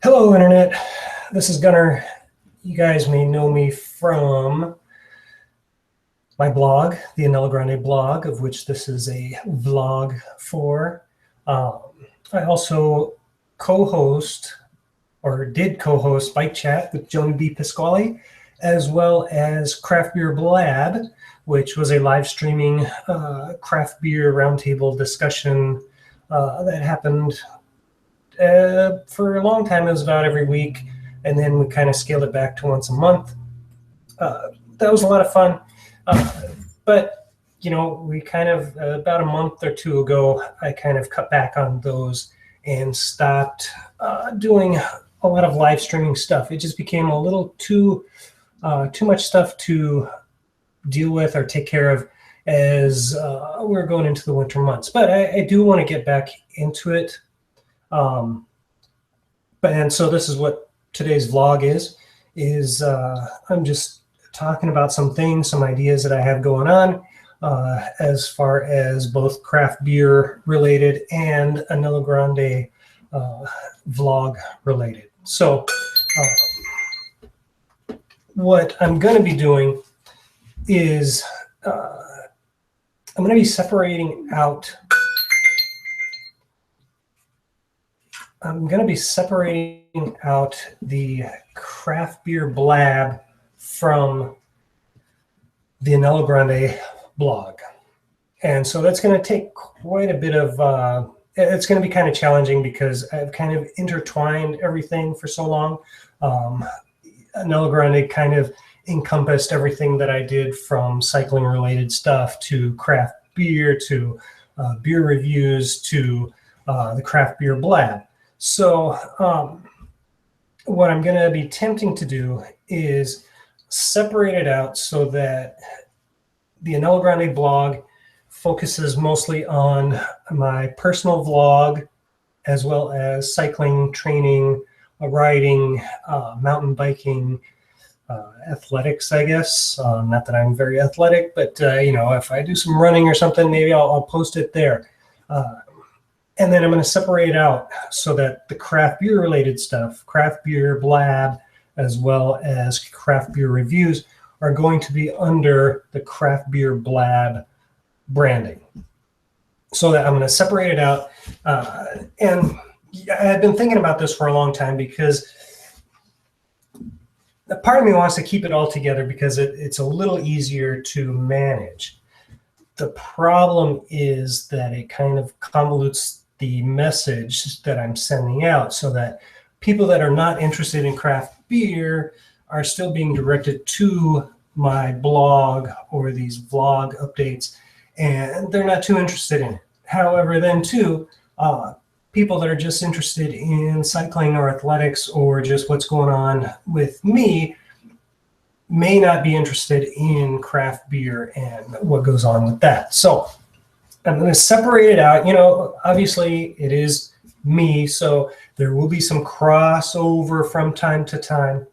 Hello, Internet. This is Gunnar. You guys may know me from my blog, the Anello Grande blog, of which this is a vlog for. I also co-host, or did co-host, Bike Chat with Joni B. Pasquale, as well as Craft Beer Blab, which was a live streaming craft beer roundtable discussion that happened for a long time. It was about every week, and then we kind of scaled it back to once a month. That was a lot of fun. But, you know, we kind of, about a month or two ago, I kind of cut back on those and stopped doing a lot of live streaming stuff. It just became a little too much stuff to deal with or take care of as we're going into the winter months. But I do want to get back into it. And so this is what today's vlog is I'm just talking about some things, some ideas that I have going on as far as both craft beer related and Anello Grande vlog related. So what I'm going to be doing is I'm going to be separating out the craft beer blab from the Anello Grande blog. And so that's going to take quite a bit of, it's going to be kind of challenging because I've kind of intertwined everything for so long. Anello Grande kind of encompassed everything that I did, from cycling related stuff to craft beer to beer reviews to the craft beer blab. So what I'm going to be attempting to do is separate it out so that the Anello Grande blog focuses mostly on my personal vlog, as well as cycling, training, riding, mountain biking, athletics, I guess. Not that I'm very athletic, but you know, if I do some running or something, maybe I'll post it there. And then I'm going to separate it out so that the craft beer related stuff, craft beer blab, as well as craft beer reviews, are going to be under the craft beer blab branding. So that I'm going to separate it out. And I've been thinking about this for a long time because a part of me wants to keep it all together because it's a little easier to manage. The problem is that it kind of convolutes the message that I'm sending out so that people that are not interested in craft beer are still being directed to my blog or these vlog updates, and they're not too interested in it. However, then too, people that are just interested in cycling or athletics or just what's going on with me may not be interested in craft beer and what goes on with that. So I'm going to separate it out. You know, obviously it is me, so there will be some crossover from time to time.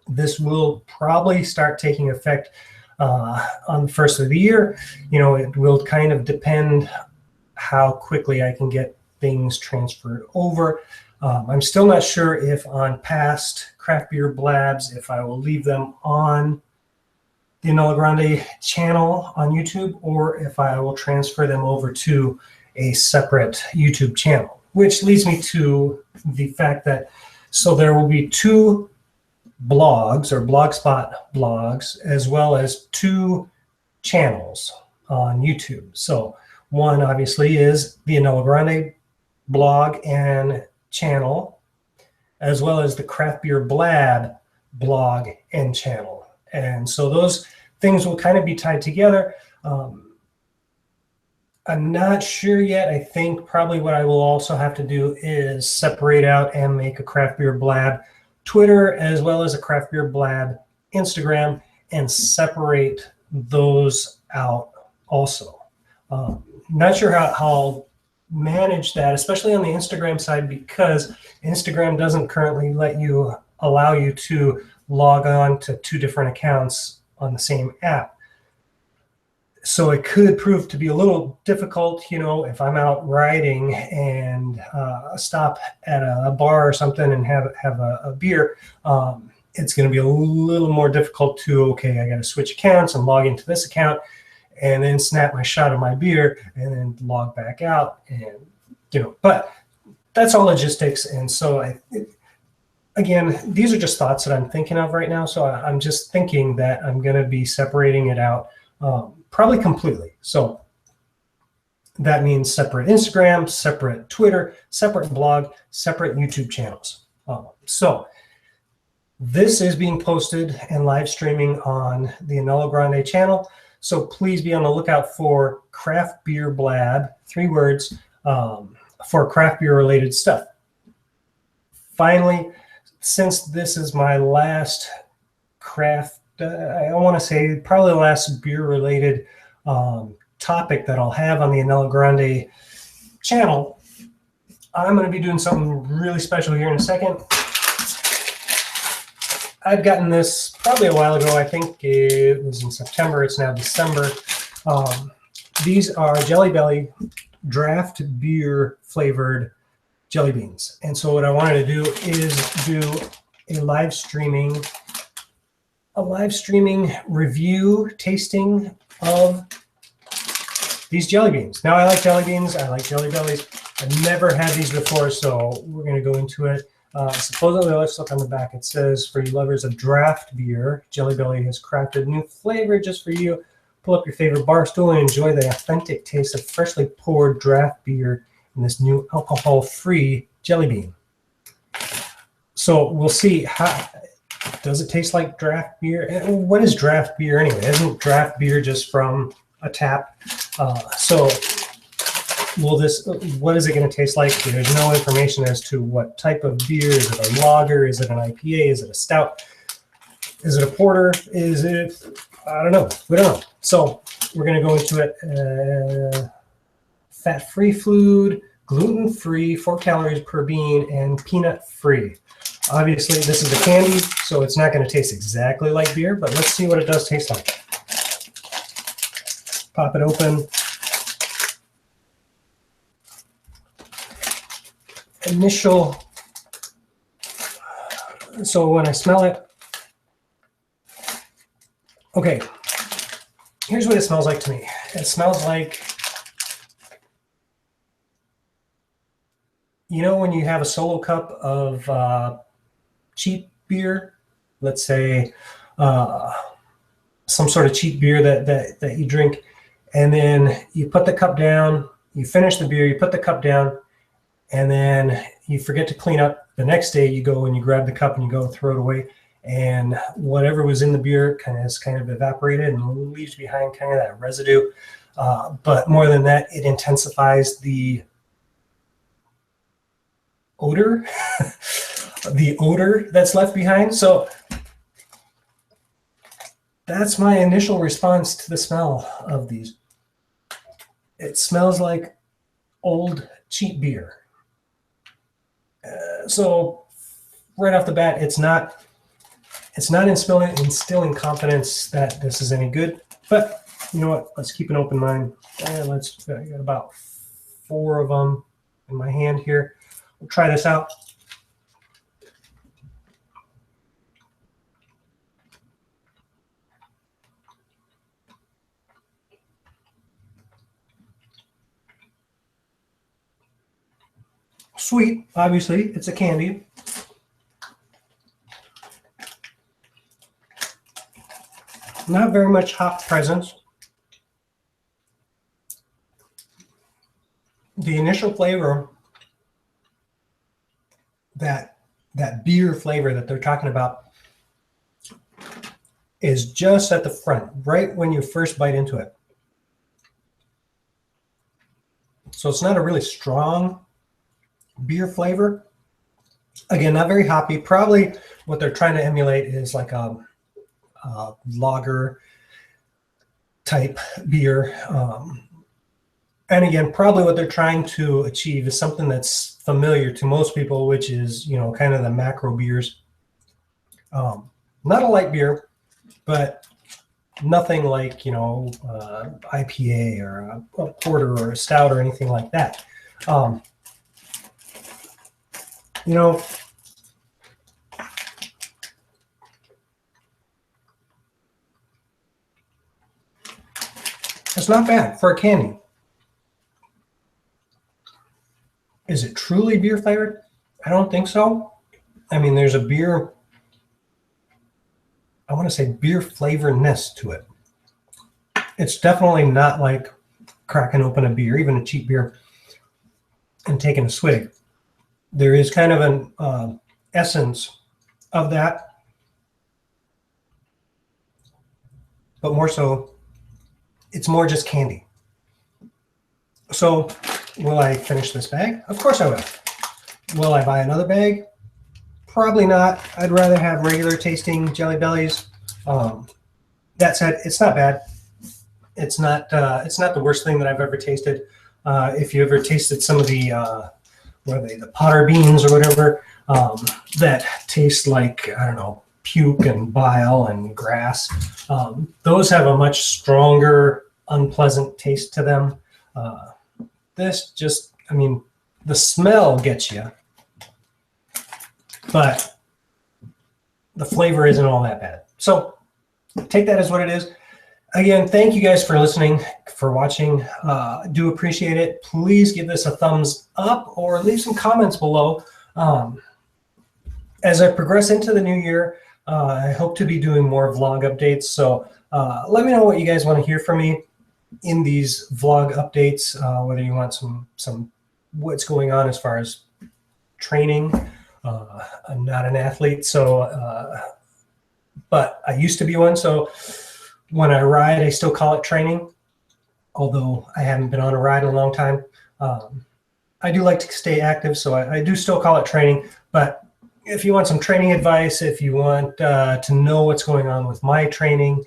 This will probably start taking effect on the first of the year. You know, it will kind of depend how quickly I can get things transferred over. I'm still not sure if on past craft beer blabs, if I will leave them on the Anello Grande channel on YouTube, or if I will transfer them over to a separate YouTube channel, which leads me to the fact that, so there will be two blogs or Blogspot blogs, as well as two channels on YouTube. So one obviously is the Anello Grande blog and channel, as well as the Craft Beer Blab blog and channel. And so those things will kind of be tied together. I'm not sure yet. I think probably what I will also have to do is separate out and make a Craft Beer Blab Twitter, as well as a Craft Beer Blab Instagram, and separate those out also. Not sure how I'll manage that, especially on the Instagram side, because Instagram doesn't currently allow you to log on to two different accounts on the same app. So it could prove to be a little difficult, you know, if I'm out riding and stop at a bar or something and have a beer. It's going to be a little more difficult to, okay, I got to switch accounts and log into this account and then snap my shot of my beer and then log back out. And, you know, but that's all logistics. And so again, these are just thoughts that I'm thinking of right now. So I'm just thinking that I'm going to be separating it out probably completely. So that means separate Instagram, separate Twitter, separate blog, separate YouTube channels. So this is being posted and live streaming on the Anello Grande channel. So please be on the lookout for Craft Beer Blab, 3 words, for craft beer related stuff. Finally, since this is my last craft, I want to say probably the last beer related topic that I'll have on the Anello Grande channel, I'm going to be doing something really special here in a second. I've gotten this probably a while ago. I think it was in September. It's now December. These are Jelly Belly draft beer flavored jelly beans. And so what I wanted to do is do a live streaming review tasting of these jelly beans. Now I like jelly beans. I like Jelly Bellies. I've never had these before, so we're going to go into it. Supposedly, let's look on the back. It says, for you lovers of draft beer, Jelly Belly has crafted new flavor just for you. Pull up your favorite bar stool and enjoy the authentic taste of freshly poured draft beer in this new alcohol-free jelly bean. So we'll see, how does it taste like draft beer? And what is draft beer anyway? Isn't draft beer just from a tap? So what is it going to taste like? There's no information as to what type of beer. Is it a lager? Is it an IPA? Is it a stout? Is it a porter? Is it, I don't know. We don't know. So we're going to go into it. Fat-free food, gluten-free, 4 calories per bean, and peanut-free. Obviously, this is a candy, so it's not going to taste exactly like beer, but let's see what it does taste like. Pop it open. Initial, so when I smell it, okay, here's what it smells like to me. It smells like, you know, when you have a solo cup of cheap beer, let's say some sort of cheap beer that you drink, and then you put the cup down, you finish the beer, you put the cup down, and then you forget to clean up. The next day you go and you grab the cup and you go throw it away, and whatever was in the beer has kind of evaporated and leaves behind kind of that residue. But more than that, it intensifies the odor, the odor that's left behind. So that's my initial response to the smell of these. It smells like old cheap beer. So right off the bat, it's not instilling confidence that this is any good. But you know what? Let's keep an open mind. I got about 4 of them in my hand here. We'll try this out. Sweet, obviously, it's a candy. Not very much hop presence. The initial flavor, that beer flavor that they're talking about, is just at the front, right when you first bite into it. So it's not a really strong beer flavor. Again, not very hoppy. Probably what they're trying to emulate is like a lager type beer. And again, probably what they're trying to achieve is something that's familiar to most people, which is, you know, kind of the macro beers. Not a light beer, but Nothing like, you know, IPA or a porter or a stout or anything like that. You know, it's not bad for a candy. Is it truly beer flavored? I don't think so. I mean, there's a beer, I want to say beer flavoredness to it. It's definitely not like cracking open a beer, even a cheap beer, and taking a swig. There is kind of an essence of that, but more so, it's more just candy. So will I finish this bag? Of course I will. Will I buy another bag? Probably not. I'd rather have regular tasting Jelly Bellies. That said, it's not bad. It's not the worst thing that I've ever tasted. If you ever tasted some of the what are they, the Potter beans or whatever, that taste like, I don't know, puke and bile and grass. Those have a much stronger, unpleasant taste to them. This just, I mean, the smell gets you, but the flavor isn't all that bad. So take that as what it is. Again, thank you guys for listening, for watching. Do appreciate it. Please give this a thumbs up or leave some comments below. As I progress into the new year, I hope to be doing more vlog updates. So let me know what you guys want to hear from me in these vlog updates, whether you want some what's going on as far as training. I'm not an athlete, so but I used to be one. So when I ride, I still call it training, although I haven't been on a ride in a long time. I do like to stay active, so I do still call it training. But if you want some training advice, if you want to know what's going on with my training,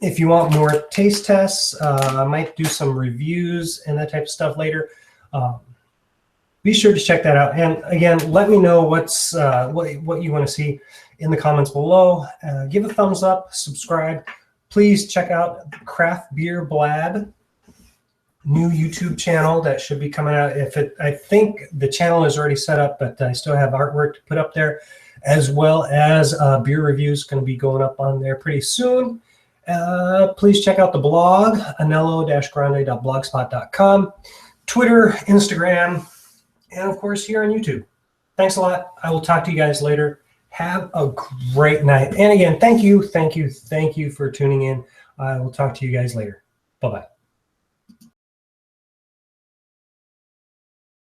if you want more taste tests, I might do some reviews and that type of stuff later. Be sure to check that out. And again, let me know what's what you want to see in the comments below. Give a thumbs up, subscribe. Please check out Craft Beer Blab, new YouTube channel that should be coming out. I think the channel is already set up, but I still have artwork to put up there, as well as beer reviews going to be going up on there pretty soon. Please check out the blog, anello-grande.blogspot.com, Twitter, Instagram, and of course here on YouTube. Thanks a lot. I will talk to you guys later. Have a great night. And again, thank you for tuning in. I will talk to you guys later. Bye-bye.